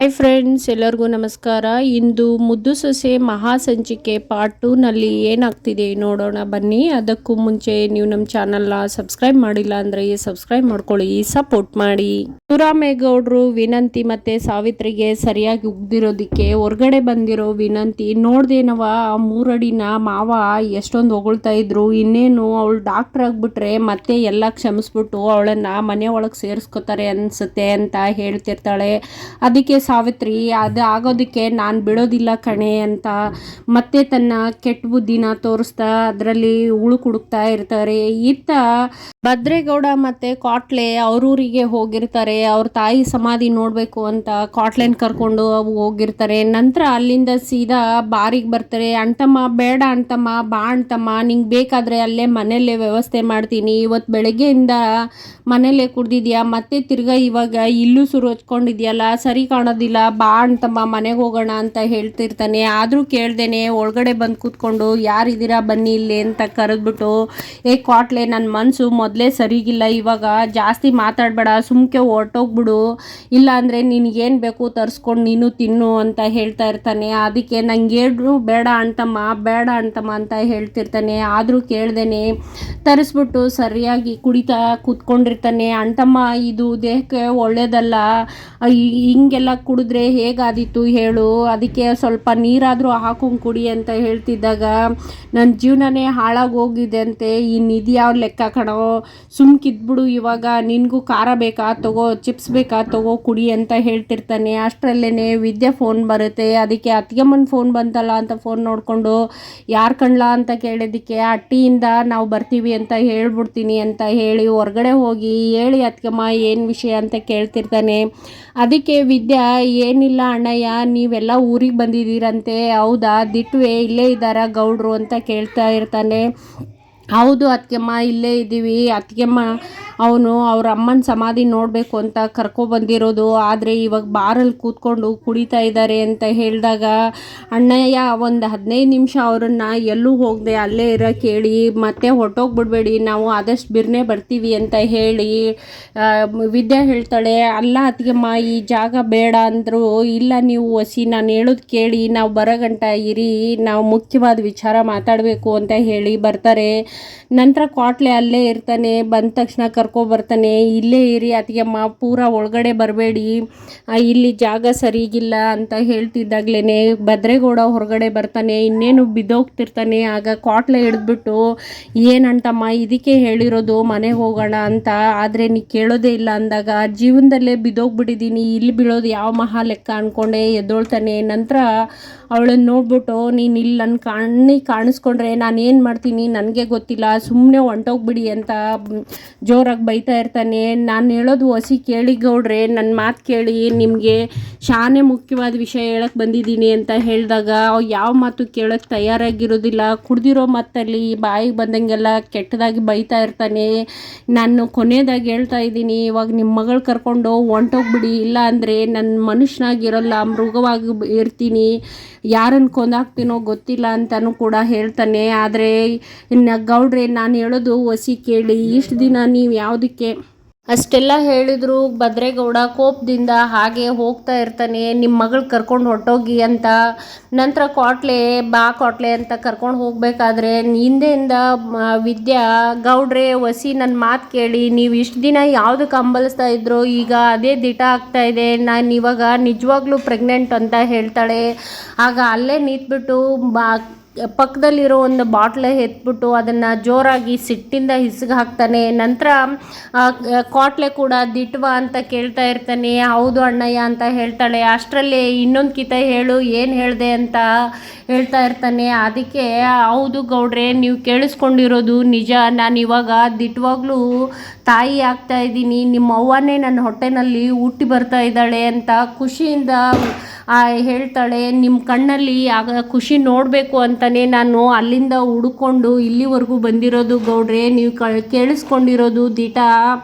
Hi friends, ಎಲ್ಲರಿಗೂ ನಮಸ್ಕಾರ. ಇಂದು ಮುದ್ದು ಸೊಸೆ ಮಹಾ ಸಂಚಿಕೆ ಪಾರ್ಟ್ 2ನಲ್ಲಿ ಏನಾಗ್ತಿದೆ ನೋಡೋಣ ಬನ್ನಿ. ಅದಕ್ಕೂ ಮುಂಚೆ ನೀವು ನಮ್ಮ ಚಾನಲ್ನ ಸಬ್ಸ್ಕ್ರೈಬ್ ಮಾಡಿಲ್ಲ ಅಂದರೆ ಸಬ್ಸ್ಕ್ರೈಬ್ ಮಾಡ್ಕೊಳ್ಳಿ, ಸಪೋರ್ಟ್ ಮಾಡಿ. ಶಿವರಾಮೇಗೌಡರು ವಿನಂತಿ ಮತ್ತು ಸಾವಿತ್ರಿಗೆ ಸರಿಯಾಗಿ ಉಗ್ದಿರೋದಕ್ಕೆ ಹೊರಗಡೆ ಬಂದಿರೋ ವಿನಂತಿ ನೋಡ್ದೇನವ ಆ 3 ಅಡಿನ ಮಾವ ಎಷ್ಟೊಂದು ಹೊಗಳ್ತಾ ಇದ್ರು. ಇನ್ನೇನು ಅವಳು ಡಾಕ್ಟರ್ ಆಗಿಬಿಟ್ರೆ ಮತ್ತೆ ಎಲ್ಲ ಕ್ಷಮಿಸ್ಬಿಟ್ಟು ಅವಳನ್ನು ಮನೆ ಒಳಗೆ ಸೇರಿಸ್ಕೋತಾರೆ ಅನಿಸುತ್ತೆ ಅಂತ ಹೇಳ್ತಿರ್ತಾಳೆ. ಅದಕ್ಕೆ ಸಾವಿತ್ರಿ ಅದು ಆಗೋದಕ್ಕೆ ನಾನು ಬಿಡೋದಿಲ್ಲ ಕಣೆ ಅಂತ ಮತ್ತೆ ತನ್ನ ಕೆಟ್ಟ ಬುದ್ಧಿನ ತೋರಿಸ್ತಾ ಅದರಲ್ಲಿ ಹುಡುಕ್ತಾ ಇರ್ತಾರೆ. ಇತ್ತ ಭದ್ರೇಗೌಡ ಮತ್ತೆ ಕಾಟ್ಲೆ ಅವ್ರೂರಿಗೆ ಹೋಗಿರ್ತಾರೆ. ಅವ್ರ ತಾಯಿ ಸಮಾಧಿ ನೋಡಬೇಕು ಅಂತ ಕಾಟ್ಲೆನ್ ಕರ್ಕೊಂಡು ಹೋಗಿರ್ತಾರೆ. ನಂತರ ಅಲ್ಲಿಂದ ಸೀದಾ ಬಾರಿಗೆ ಬರ್ತಾರೆ. ಅಂಟಮ್ಮ ಬೇಡ ಅಂಟಮ್ಮ, ಬಾ ಅಂಟಮ್ಮ, ನಿಂಗೆ ಬೇಕಾದರೆ ಅಲ್ಲೇ ಮನೆಯಲ್ಲೇ ವ್ಯವಸ್ಥೆ ಮಾಡ್ತೀನಿ. ಇವತ್ತು ಬೆಳಗ್ಗೆಯಿಂದ ಮನೇಲೆ ಕುಡ್ದಿದ್ಯಾ, ಮತ್ತೆ ತಿರ್ಗಾ ಇವಾಗ ಇಲ್ಲೂ ಸುರು ಹಚ್ಕೊಂಡಿದ್ಯಲ್ಲ, ಸರಿ ಕಾಣೋದಿಲ್ಲ, ಬಾ ಅಂತಮ್ಮ ಮನೆಗೆ ಹೋಗೋಣ ಅಂತ ಹೇಳ್ತಿರ್ತಾನೆ. ಆದರೂ ಕೇಳ್ದೇನೆ ಒಳಗಡೆ ಬಂದು ಕೂತ್ಕೊಂಡು ಯಾರಿದ್ದೀರಾ ಬನ್ನಿ ಇಲ್ಲಿ ಅಂತ ಕರೆದ್ಬಿಟ್ಟು, ಕಾಟ್ಲೆ ನನ್ನ ಮನಸ್ಸು ಮೊದಲೇ ಸರಿಗಿಲ್ಲ, ಇವಾಗ ಜಾಸ್ತಿ ಮಾತಾಡಬೇಡ, ಸುಮ್ಕೆ ಹೊರಟೋಗ್ಬಿಡು, ಇಲ್ಲ ಅಂದರೆ ನಿನಗೇನು ಬೇಕು ತರಿಸ್ಕೊಂಡು ನೀನು ತಿನ್ನು ಅಂತ ಹೇಳ್ತಾ ಇರ್ತಾನೆ. ಅದಕ್ಕೆ ನಂಗೇನು ಬೇಡ ಅಂತಮ್ಮ, ಬೇಡ ಅಂತಮ್ಮ ಅಂತ ಹೇಳ್ತಿರ್ತಾನೆ. ಆದರೂ ಕೇಳ್ದೇನೆ ತರಿಸ್ಬಿಟ್ಟು ಸರಿಯಾಗಿ ಕುಡಿತಾ ಕೂತ್ಕೊಂಡಿರ್ತಾನೆ. ಅಂಟಮ್ಮ ಇದು ದೇಹಕ್ಕೆ ಒಳ್ಳೇದಲ್ಲ, ಹಿಂಗೆಲ್ಲ ಕುಡಿದ್ರೆ ಹೇಗಾದೀತು ಹೇಳು, ಅದಕ್ಕೆ ಸ್ವಲ್ಪ ನೀರಾದರೂ ಹಾಕೊಂಡು ಕುಡಿ ಅಂತ ಹೇಳ್ತಿದ್ದಾಗ, ನನ್ನ ಜೀವನನೇ ಹಾಳಾಗಿ ಹೋಗಿದೆ ಅಂತೆ, ಇನ್ನಿದು ಯಾವ ಲೆಕ್ಕ ಕಣೋ, ಸುಮ್ಕಿದ್ಬಿಡು, ಇವಾಗ ನಿನಗೂ ಖಾರ ಬೇಕಾ ತಗೋ, ಚಿಪ್ಸ್ ಬೇಕಾ ತಗೋ ಕುಡಿ ಅಂತ ಹೇಳ್ತಿರ್ತಾನೆ. ಅಷ್ಟರಲ್ಲೇ ವಿದ್ಯಾ ಫೋನ್ ಬರುತ್ತೆ. ಅದಕ್ಕೆ ಅತ್ತಿಗೆಮ್ಮನ ಫೋನ್ ಬಂತಲ್ಲ ಅಂತ ಫೋನ್ ನೋಡಿಕೊಂಡು ಯಾರು ಕಣ್ಲಾ ಅಂತ ಕೇಳಿದ್ದಕ್ಕೆ ಅಟ್ಟಿಯಿಂದ ನಾವು ಬರ್ತೀವಿ ಅಂತ ಹೇಳ್ಬಿಡ್ತೀನಿ ಅಂತ ಹೇಳಿ ಹೊರಗಡೆ ಹೋಗಿ ಹೇಳಿ ಅತ್ತಿಗೆಮ್ಮ ಏನು ವಿಷಯ ಅಂತ ಕೇಳ್ತಿರ್ತಾನೆ. ಅದಕ್ಕೆ ವಿದ್ಯಾ ಏನಿಲ್ಲ ಅಣ್ಣಯ್ಯ, ನೀವೆಲ್ಲ ಊರಿಗೆ ಬಂದಿದ್ದೀರಂತೆ, ಹೌದಾ, ದಿಟ್ವೆ ಇಲ್ಲೇ ಇದ್ದಾರಾ ಗೌಡ್ರು ಅಂತ ಕೇಳ್ತಾ ಇರ್ತಾನೆ. ಹೌದು ಅತ್ತಿಗೆಮ್ಮ ಇಲ್ಲೇ ಇದ್ದೀವಿ, ಅತ್ತಿಗೆಮ್ಮ ಅವನು ಅವ್ರ ಅಮ್ಮನ ಸಮಾಧಿ ನೋಡಬೇಕು ಅಂತ ಕರ್ಕೊಬಂದಿರೋದು, ಆದರೆ ಇವಾಗ ಬಾರಲ್ಲಿ ಕೂತ್ಕೊಂಡು ಕುಡಿತಾ ಇದ್ದಾರೆ ಅಂತ ಹೇಳಿದಾಗ, ಅಣ್ಣಯ್ಯ ಒಂದು 15 ನಿಮಿಷ ಅವರನ್ನು ಎಲ್ಲೂ ಹೋಗದೆ ಅಲ್ಲೇ ಇರೋಕ್ಕೆ ಹೇಳಿ, ಮತ್ತೆ ಹೊರಟೋಗ್ಬಿಡ್ಬೇಡಿ, ನಾವು ಆದಷ್ಟು ಬಿರ್ನೆ ಬರ್ತೀವಿ ಅಂತ ಹೇಳಿ ವಿದ್ಯಾ ಹೇಳ್ತಾಳೆ. ಅಲ್ಲ ಅತ್ತಿಗೆಮ್ಮ ಈ ಜಾಗ ಬೇಡ ಅಂದರು, ಇಲ್ಲ ನೀವು ಒಸಿ ನಾನು ಹೇಳೋದು ಕೇಳಿ, ನಾವು ಬರೋ ಗಂಟ ಇರಿ, ನಾವು ಮುಖ್ಯವಾದ ವಿಚಾರ ಮಾತಾಡಬೇಕು ಅಂತ ಹೇಳಿ ಬರ್ತಾರೆ. ನಂತರ ಕಾಟ್ಲೆ ಅಲ್ಲೇ ಇರ್ತಾನೆ. ಬಂದ ತಕ್ಷಣ ಕರ್ಕೊಬರ್ತಾನೆ. ಇಲ್ಲೇ ಇರಿ ಅತ್ತಿಗೆಮ್ಮ, ಪೂರ ಒಳಗಡೆ ಬರಬೇಡಿ, ಇಲ್ಲಿ ಜಾಗ ಸರಿಗಿಲ್ಲ ಅಂತ ಹೇಳ್ತಿದ್ದಾಗ್ಲೇ ಭದ್ರೇಗೌಡ ಹೊರಗಡೆ ಬರ್ತಾನೆ. ಇನ್ನೇನು ಬಿದ್ದೋಗ್ತಿರ್ತಾನೆ. ಆಗ ಕಾಟ್ಲೆ ಹಿಡಿದ್ಬಿಟ್ಟು, ಏನಂಟಮ್ಮ ಇದಕ್ಕೆ ಹೇಳಿರೋದು ಮನೆಗೆ ಹೋಗೋಣ ಅಂತ, ಆದರೆ ನೀ ಕೇಳೋದೇ ಇಲ್ಲ ಅಂದಾಗ, ಜೀವನದಲ್ಲೇ ಬಿದ್ದೋಗ್ಬಿಟ್ಟಿದ್ದೀನಿ, ಇಲ್ಲಿ ಬೀಳೋದು ಯಾವ ಮಹಾ ಲೆಕ್ಕ ಅಂದ್ಕೊಂಡೆ ಎದ್ದೊಳ್ತಾನೆ. ನಂತರ ಅವಳನ್ನು ನೋಡ್ಬಿಟ್ಟು, ನೀನು ಇಲ್ಲಿ ನನ್ನ ಕಣ್ಣಿಗೆ ಕಾಣಿಸ್ಕೊಂಡ್ರೆ ನಾನು ಏನು ಮಾಡ್ತೀನಿ ನನಗೆ ಗೊತ್ತಿಲ್ಲ, ಸುಮ್ಮನೆ ಹೊಂಟೋಗ್ಬಿಡಿ ಅಂತ ಜೋರಾಗಿ ಬೈತಾ ಇರ್ತಾನೆ. ನಾನು ಹೇಳೋದು ಹೊಸಿ ಕೇಳಿ ಗೌಡ್ರೆ, ನನ್ನ ಮಾತು ಕೇಳಿ, ನಿಮಗೆ ಶಾನೆ ಮುಖ್ಯವಾದ ವಿಷಯ ಹೇಳಕ್ಕೆ ಬಂದಿದ್ದೀನಿ ಅಂತ ಹೇಳಿದಾಗ ಯಾವ ಮಾತು ಕೇಳೋಕ್ಕೆ ತಯಾರಾಗಿರೋದಿಲ್ಲ. ಕುಡ್ದಿರೋ ಮತ್ತಲ್ಲಿ ಬಾಯಿಗೆ ಬಂದಂಗೆಲ್ಲ ಕೆಟ್ಟದಾಗಿ ಬೈತಾ ಇರ್ತಾನೆ. ನಾನು ಕೊನೆಯದಾಗಿ ಹೇಳ್ತಾ ಇದ್ದೀನಿ, ಇವಾಗ ನಿಮ್ಮ ಮಗಳು ಕರ್ಕೊಂಡು ಹೊಂಟೋಗ್ಬಿಡಿ, ಇಲ್ಲ ಅಂದರೆ ನನ್ನ ಮನುಷ್ಯನಾಗಿರೋಲ್ಲ, ಮೃಗವಾಗಿ ಇರ್ತೀನಿ, ಯಾರನ್ನು ಕೊಂದಾಕ್ತೀನೋ ಗೊತ್ತಿಲ್ಲ ಅಂತಲೂ ಕೂಡ ಹೇಳ್ತಾನೆ. ಆದರೆ ಗೌಡ್ರೆ ನಾನು ಹೇಳೋದು ಒಸಿ ಕೇಳಿ, ಇಷ್ಟು ದಿನ ನೀವು ಯಾವುದಕ್ಕೆ ಅಷ್ಟೆಲ್ಲ ಹೇಳಿದ್ರು ಭದ್ರೇಗೌಡ ಕೋಪದಿಂದ ಹಾಗೆ ಹೋಗ್ತಾ ಇರ್ತಾನೆ. ನಿಮ್ಮ ಮಗಳು ಕರ್ಕೊಂಡು ಹೊರಟೋಗಿ ಅಂತ. ನಂತರ ಕಾಟ್ಲೆ ಬಾ ಕಾಟ್ಲೆ ಅಂತ ಕರ್ಕೊಂಡು ಹೋಗಬೇಕಾದ್ರೆ ಹಿಂದೆಯಿಂದ ವಿದ್ಯಾ, ಗೌಡ್ರೆ ಒಸಿ ನನ್ನ ಮಾತು ಕೇಳಿ, ನೀವು ಇಷ್ಟು ದಿನ ಯಾವುದಕ್ಕೆ ಹಂಬಲಿಸ್ತಾ ಇದ್ರು, ಈಗ ಅದೇ ದಿಟ ಆಗ್ತಾ ಇದೆ, ನಾನು ಇವಾಗ ನಿಜವಾಗ್ಲೂ ಪ್ರೆಗ್ನೆಂಟ್ ಅಂತ ಹೇಳ್ತಾಳೆ. ಆಗ ಅಲ್ಲೇ ನಿಂತ್ಬಿಟ್ಟು ಪಕ್ಕದಲ್ಲಿರೋ ಒಂದು ಬಾಟ್ಲ ಎತ್ಬಿಟ್ಟು ಅದನ್ನು ಜೋರಾಗಿ ಸಿಟ್ಟಿಂದ ಹಿಸ್ಗೆ ಹಾಕ್ತಾನೆ. ನಂತರ ಕಾಟ್ಲೆ ಕೂಡ ದಿಟ್ವ ಅಂತ ಕೇಳ್ತಾ ಇರ್ತಾನೆ. ಹೌದು ಅಣ್ಣಯ್ಯ ಅಂತ ಹೇಳ್ತಾಳೆ. ಅಷ್ಟರಲ್ಲೇ ಇನ್ನೊಂದು ಕಿತ ಹೇಳು, ಏನು ಹೇಳಿದೆ ಅಂತ ಹೇಳ್ತಾ ಇರ್ತಾನೆ. ಅದಕ್ಕೆ ಹೌದು ಗೌಡ್ರೆ, ನೀವು ಕೇಳಿಸ್ಕೊಂಡಿರೋದು ನಿಜ, ನಾನು ಇವಾಗ ದಿಟ್ವಾಗ್ಲೂ ತಾಯಿ ಆಗ್ತಾ ಇದ್ದೀನಿ, ನಿಮ್ಮ ಅವ್ವನೇ ನನ್ನ ಹೊಟ್ಟೆನಲ್ಲಿ ಹುಟ್ಟಿ ಬರ್ತಾ ಇದ್ದಾಳೆ ಅಂತ ಖುಷಿಯಿಂದ ಹೇಳ್ತಾಳೆ. ನಿಮ್ಮ ಕಣ್ಣಲ್ಲಿ ಆಗ ಖುಷಿ ನೋಡಬೇಕು ಅಂತಲೇ ನಾನು ಅಲ್ಲಿಂದ ಹುಡ್ಕೊಂಡು ಇಲ್ಲಿವರೆಗೂ ಬಂದಿರೋದು ಗೌಡ್ರೆ, ನೀವು ಕೇಳಿಸ್ಕೊಂಡಿರೋದು ದಿಟ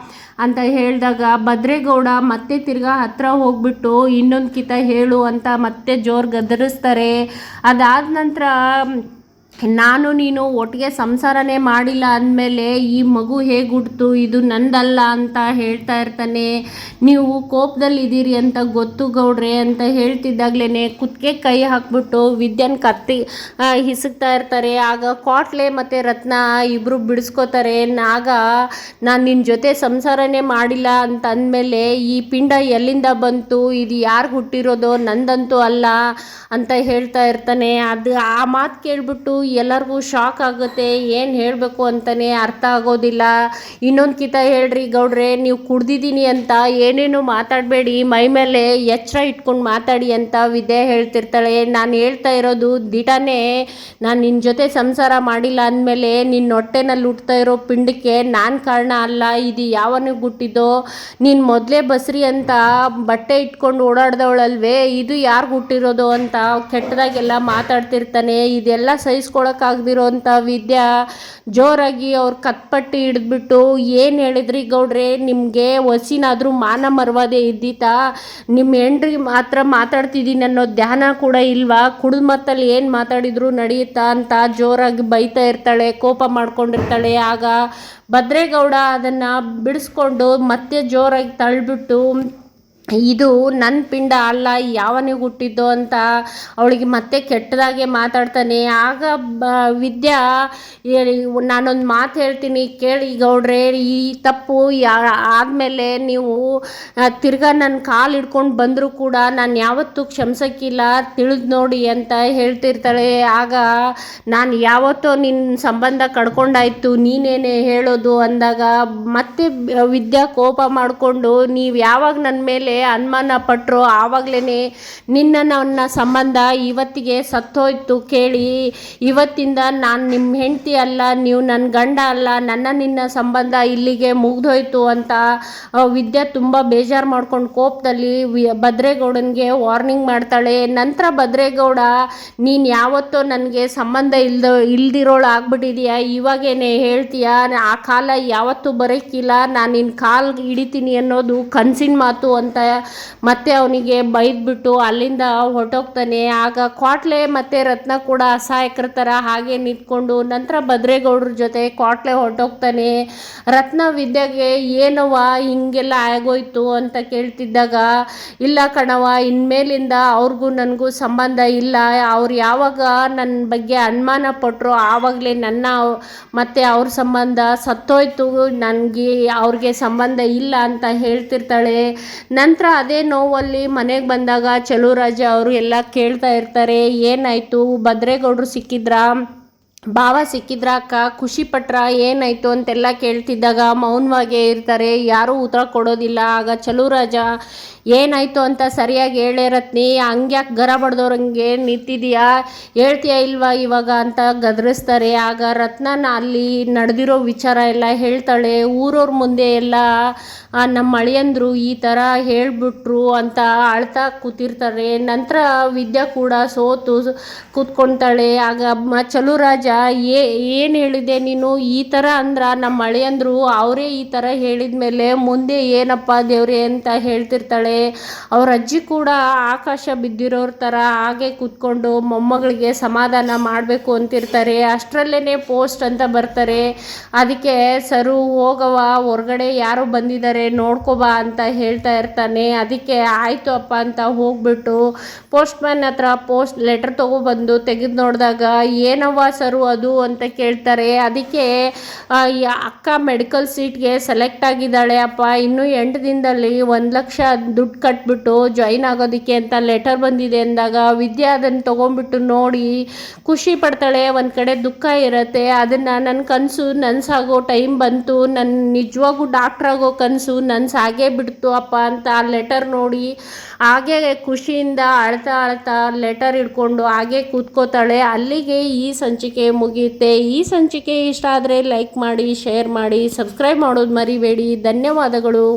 ಅಂತ ಹೇಳಿದಾಗ ಭದ್ರೇಗೌಡ ಮತ್ತೆ ತಿರ್ಗಾ ಹತ್ರ ಹೋಗ್ಬಿಟ್ಟು ಇನ್ನೊಂದು ಕಿತ ಹೇಳು ಅಂತ ಮತ್ತೆ ಜೋರು ಗದರಿಸ್ತಾರೆ. ಅದಾದ ನಂತರ ನಾನು ನೀನು ಒಟ್ಟಿಗೆ ಸಂಸಾರನೇ ಮಾಡಿಲ್ಲ ಅಂದಮೇಲೆ ಈ ಮಗು ಹೇಗೆ ಹುಡ್ತು, ಇದು ನಂದಲ್ಲ ಅಂತ ಹೇಳ್ತಾ ಇರ್ತಾನೆ. ನೀವು ಕೋಪದಲ್ಲಿದ್ದೀರಿ ಅಂತ ಗೊತ್ತು ಗೌಡ್ರೆ ಅಂತ ಹೇಳ್ತಿದ್ದಾಗಲೇ ಕುತ್ತಿಗೆ ಕೈ ಹಾಕ್ಬಿಟ್ಟು ವಿದ್ಯನ್ ಕತ್ತಿ ಹಿಸುಕ್ತಾ ಇರ್ತಾರೆ. ಆಗ ಕ್ವಾಟ್ಲೆ ಮತ್ತು ರತ್ನ ಇಬ್ಬರು ಬಿಡಿಸ್ಕೋತಾರೆ. ಆಗ ನಾನು ನಿನ್ನ ಜೊತೆ ಸಂಸಾರನೇ ಮಾಡಿಲ್ಲ ಅಂತ ಅಂದಮೇಲೆ ಈ ಪಿಂಡ ಎಲ್ಲಿಂದ ಬಂತು, ಇದು ಯಾರಿಗೆ ಹುಟ್ಟಿರೋದೋ, ನಂದಂತೂ ಅಲ್ಲ ಅಂತ ಹೇಳ್ತಾ ಇರ್ತಾನೆ. ಅದು ಆ ಮಾತು ಕೇಳಿಬಿಟ್ಟು ಎಲ್ಲರಿಗೂ ಶಾಕ್ ಆಗುತ್ತೆ. ಏನು ಹೇಳಬೇಕು ಅಂತಲೇ ಅರ್ಥ ಆಗೋದಿಲ್ಲ. ಇನ್ನೊಂದು ಕಿತ ಹೇಳ್ರಿ ಗೌಡ್ರೆ, ನೀವು ಕುಡ್ದಿದ್ದೀನಿ ಅಂತ ಏನೇನು ಮಾತಾಡಬೇಡಿ, ಮೈ ಮೇಲೆ ಎಚ್ಚರ ಇಟ್ಕೊಂಡು ಮಾತಾಡಿ ಅಂತ ವಿದ್ಯೆ ಹೇಳ್ತಿರ್ತಾಳೆ. ನಾನು ಹೇಳ್ತಾ ಇರೋದು ದಿಟನೇ, ನಾನು ನಿನ್ನ ಜೊತೆ ಸಂಸಾರ ಮಾಡಿಲ್ಲ ಅಂದಮೇಲೆ ನಿನ್ನ ಹೊಟ್ಟೆನಲ್ಲಿ ಹುಟ್ತಾ ಇರೋ ಪಿಂಡಕ್ಕೆ ನಾನು ಕಾರಣ ಅಲ್ಲ. ಇದು ಯಾವನಿಗೆ ಹುಟ್ಟಿದ್ದೋ, ನೀನು ಮೊದಲೇ ಬಸ್ರಿ ಅಂತ ಬಟ್ಟೆ ಇಟ್ಕೊಂಡು ಓಡಾಡ್ದವಳಲ್ವೇ, ಇದು ಯಾರಿಗೆ ಹುಟ್ಟಿರೋದು ಅಂತ ಕೆಟ್ಟದಾಗೆಲ್ಲ ಮಾತಾಡ್ತಿರ್ತಾನೆ. ಇದೆಲ್ಲ ಸಹಿಸ್ಕೊಳಕ್ಕಾಗ್ದಿರೋ ಅಂಥ ವಿದ್ಯಾ ಜೋರಾಗಿ ಅವ್ರ ಕತ್ಪಟ್ಟಿ ಹಿಡಿದ್ಬಿಟ್ಟು, ಏನು ಹೇಳಿದ್ರಿ ಗೌಡ್ರೆ, ನಿಮಗೆ ಹೊಸಿನಾದರೂ ಮಾನ ಮರ್ವಾದೆ ಇದ್ದೀತಾ, ನಿಮ್ಮ ಹೆಂಡ್ರಿಗೆ ಮಾತ್ರ ಮಾತಾಡ್ತಿದ್ದೀನಿ ಅನ್ನೋ ಧ್ಯಾನ ಕೂಡ ಇಲ್ವಾ, ಕುಡಿದ ಮತ್ತಲ್ಲಿ ಏನು ಮಾತಾಡಿದ್ರು ನಡೆಯುತ್ತಾ ಅಂತ ಜೋರಾಗಿ ಬೈತಾ ಇರ್ತಾಳೆ, ಕೋಪ ಮಾಡ್ಕೊಂಡಿರ್ತಾಳೆ. ಆಗ ಭದ್ರೇಗೌಡ ಅದನ್ನು ಬಿಡಿಸ್ಕೊಂಡು ಮತ್ತೆ ಜೋರಾಗಿ ತಳ್ಳಿಬಿಟ್ಟು, ಇದು ನನ್ನ ಪಿಂಡ ಅಲ್ಲ, ಯಾವನಿಗೆ ಹುಟ್ಟಿದ್ದೋ ಅಂತ ಅವಳಿಗೆ ಮತ್ತೆ ಕೆಟ್ಟದಾಗೆ ಮಾತಾಡ್ತಾನೆ. ಆಗ ವಿದ್ಯಾ, ನಾನೊಂದು ಮಾತು ಹೇಳ್ತೀನಿ ಕೇಳಿ ಗೌಡ್ರೆ, ಈ ತಪ್ಪು ಆದಮೇಲೆ ನೀವು ತಿರ್ಗಾ ನನ್ನ ಕಾಲು ಹಿಡ್ಕೊಂಡು ಬಂದರೂ ಕೂಡ ನಾನು ಯಾವತ್ತೂ ಕ್ಷಮಿಸೋಕ್ಕಿಲ್ಲ, ತಿಳಿದು ನೋಡಿ ಅಂತ ಹೇಳ್ತಿರ್ತಾಳೆ. ಆಗ ನಾನು ಯಾವತ್ತೋ ನಿನ್ನ ಸಂಬಂಧ ಕಡ್ಕೊಂಡಾಯ್ತು, ನೀನೇನೇ ಹೇಳೋದು ಅಂದಾಗ ಮತ್ತೆ ವಿದ್ಯಾ ಕೋಪ ಮಾಡಿಕೊಂಡು, ನೀವು ಯಾವಾಗ ನನ್ನ ಮೇಲೆ ಅನುಮಾನ ಪಟ್ಟರು ಆವಾಗಲೇ ನನ್ನ ಸಂಬಂಧ ಇವತ್ತಿಗೆ ಸತ್ತೋಯ್ತು ಕೇಳಿ, ಇವತ್ತಿಂದ ನಾನು ನಿಮ್ಮ ಹೆಂಡತಿ ಅಲ್ಲ, ನೀವು ನನ್ನ ಗಂಡ ಅಲ್ಲ, ನಿನ್ನ ಸಂಬಂಧ ಇಲ್ಲಿಗೆ ಮುಗ್ದೋಯ್ತು ಅಂತ ವಿದ್ಯಾ ತುಂಬ ಬೇಜಾರು ಮಾಡ್ಕೊಂಡು ಕೋಪದಲ್ಲಿ ಭದ್ರೇಗೌಡನಿಗೆ ವಾರ್ನಿಂಗ್ ಮಾಡ್ತಾಳೆ. ನಂತರ ಭದ್ರೇಗೌಡ, ನೀನು ಯಾವತ್ತೋ ನನಗೆ ಸಂಬಂಧ ಇಲ್ದಿರೋಳು ಆಗ್ಬಿಟ್ಟಿದೀಯ, ಇವಾಗೇನೆ ಹೇಳ್ತೀಯ, ಆ ಕಾಲ ಯಾವತ್ತೂ ಬರೋಕ್ಕಿಲ್ಲ, ನಾನು ನಿನ್ನ ಕಾಲು ಹಿಡಿತೀನಿ ಅನ್ನೋದು ಕನಸಿನ ಮಾತು ಅಂತ ಮತ್ತೆ ಅವನಿಗೆ ಬೈದ್ಬಿಟ್ಟು ಅಲ್ಲಿಂದ ಹೊರಟೋಗ್ತಾನೆ. ಆಗ ಕ್ವಾಟ್ಲೆ ಮತ್ತು ರತ್ನ ಕೂಡ ಅಸಹಾಯಕರ ಥರ ಹಾಗೆ ನಿಂತ್ಕೊಂಡು ನಂತರ ಭದ್ರೇಗೌಡ್ರ ಜೊತೆ ಕ್ವಾಟ್ಲೆ ಹೊರಟೋಗ್ತಾನೆ. ರತ್ನ ವಿದ್ಯೆಗೆ ಏನವ ಹಿಂಗೆಲ್ಲ ಆಗೋಯ್ತು ಅಂತ ಕೇಳ್ತಿದ್ದಾಗ, ಇಲ್ಲ ಕಣವ, ಇನ್ಮೇಲಿಂದ ಅವ್ರಿಗೂ ನನಗೂ ಸಂಬಂಧ ಇಲ್ಲ, ಅವ್ರು ಯಾವಾಗ ನನ್ನ ಬಗ್ಗೆ ಅನುಮಾನ ಪಟ್ಟರು ಆವಾಗಲೇ ನನ್ನ ಮತ್ತು ಅವ್ರ ಸಂಬಂಧ ಸತ್ತೋಯ್ತು, ನನಗೆ ಅವ್ರಿಗೆ ಸಂಬಂಧ ಇಲ್ಲ ಅಂತ ಹೇಳ್ತಿರ್ತಾಳೆ. ನಂತರ ಅದೇ ನೋವಲ್ಲಿ ಮನೆಗೆ ಬಂದಾಗ ಚಲುವರಾಜ ಅವರು ಎಲ್ಲ ಕೇಳ್ತಾ ಇರ್ತಾರೆ, ಏನಾಯಿತು, ಭದ್ರೇಗೌಡರು ಸಿಕ್ಕಿದ್ರಾ, ಭಾವ ಸಿಕ್ಕಿದ್ರ ಅಕ್ಕ, ಖುಷಿ ಪಟ್ರ, ಏನಾಯಿತು ಅಂತೆಲ್ಲ ಕೇಳ್ತಿದ್ದಾಗ ಮೌನವಾಗೇ ಇರ್ತಾರೆ, ಯಾರೂ ಉತ್ತರ ಕೊಡೋದಿಲ್ಲ. ಆಗ ಚಲುವರಾಜ, ಏನಾಯಿತು ಅಂತ ಸರಿಯಾಗಿ ಹೇಳೇ ರತ್ನಿ, ಹಂಗ್ಯಾಕೆ ಗರ ಬಡ್ದವ್ರಂಗೆ ನಿಂತಿದೆಯಾ, ಹೇಳ್ತೀಯಾ ಇಲ್ವಾ ಇವಾಗ ಅಂತ ಗದರಿಸ್ತಾರೆ. ಆಗ ರತ್ನನ ಅಲ್ಲಿ ನಡೆದಿರೋ ವಿಚಾರ ಎಲ್ಲ ಹೇಳ್ತಾಳೆ. ಊರವ್ರ ಮುಂದೆ ಎಲ್ಲ ನಮ್ಮ ಅಳಿಯಂದ್ರು ಈ ಥರ ಹೇಳ್ಬಿಟ್ರು ಅಂತ ಅಳ್ತಾ ಕೂತಿರ್ತಾರೆ. ನಂತರ ವಿದ್ಯಾ ಕೂಡ ಸೋತು ಕೂತ್ಕೊಳ್ತಾಳೆ. ಆಗ ಚಲುವರಾಜ, ಏನು ಹೇಳಿದೆ ನೀನು, ಈ ಥರ ಅಂದ್ರ ನಮ್ಮ ಅಳಿಯಂದ್ರು, ಅವರೇ ಈ ಥರ ಹೇಳಿದ ಮೇಲೆ ಮುಂದೆ ಏನಪ್ಪ ದೇವ್ರೆ ಅಂತ ಹೇಳ್ತಿರ್ತಾಳೆ. ಅವ್ರ ಅಜ್ಜಿ ಕೂಡ ಆಕಾಶ ಬಿದ್ದಿರೋರ ಥರ ಹಾಗೆ ಕೂತ್ಕೊಂಡು ಮೊಮ್ಮಗಳಿಗೆ ಸಮಾಧಾನ ಮಾಡಬೇಕು ಅಂತಿರ್ತಾರೆ. ಅಷ್ಟರಲ್ಲೇ ಪೋಸ್ಟ್ ಅಂತ ಬರ್ತಾರೆ. ಅದಕ್ಕೆ ಸರು, ಹೋಗವ, ಹೊರಗಡೆ ಯಾರು ಬಂದಿದ್ದಾರೆ ನೋಡ್ಕೊಬಾ ಅಂತ ಹೇಳ್ತಾ ಇರ್ತಾನೆ. ಅದಕ್ಕೆ ಆಯಿತು ಅಪ್ಪ ಅಂತ ಹೋಗ್ಬಿಟ್ಟು ಪೋಸ್ಟ್ಮ್ಯಾನ್ ಹತ್ರ ಲೆಟರ್ ತೊಗೊಬಂದು ತೆಗೆದು ನೋಡಿದಾಗ, ಏನವ್ವ ಸರು ಅದು ಅಂತ ಕೇಳ್ತಾರೆ. ಅದಕ್ಕೆ ಅಕ್ಕ ಮೆಡಿಕಲ್ ಸೀಟ್ಗೆ ಸೆಲೆಕ್ಟ್ ಆಗಿದ್ದಾಳೆ ಅಪ್ಪ, ಇನ್ನೂ 8 ದಿನದಲ್ಲಿ 1 ಲಕ್ಷ ದುಡ್ಡು ಕಟ್ಬಿಟ್ಟು ಜಾಯಿನ್ ಆಗೋದಕ್ಕೆ ಅಂತ ಲೆಟರ್ ಬಂದಿದೆ ಅಂದಾಗ ವಿದ್ಯಾ ಅದನ್ನು ತೊಗೊಂಡ್ಬಿಟ್ಟು ನೋಡಿ ಖುಷಿ ಪಡ್ತಾಳೆ. ಒಂದು ಕಡೆ ದುಃಖ ಇರುತ್ತೆ, ಅದನ್ನು ನನ್ನ ಕನಸು ನನಸಾಗೋ ಟೈಮ್ ಬಂತು, ನನ್ನ ನಿಜವಾಗೂ ಡಾಕ್ಟ್ರಾಗೋ ಕನಸು ನನಸಾಗೇ ಬಿಡ್ತು ಅಪ್ಪ ಅಂತ ಆ ಲೆಟರ್ ನೋಡಿ ಹಾಗೆ ಖುಷಿಯಿಂದ ಅಳ್ತಾ ಅಳ್ತಾ ಲೆಟರ್ ಹಿಡ್ಕೊಂಡು ಹಾಗೆ ಕೂತ್ಕೋತಾಳೆ. ಅಲ್ಲಿಗೆ ಈ ಸಂಚಿಕೆ ಮುಗಿಯುತ್ತೆ. ಈ ಸಂಚಿಕೆ ಇಷ್ಟ ಆದರೆ ಲೈಕ್ ಮಾಡಿ, ಶೇರ್ ಮಾಡಿ, ಸಬ್ಸ್ಕ್ರೈಬ್ ಮಾಡೋದು ಮರಿಬೇಡಿ. ಧನ್ಯವಾದಗಳು.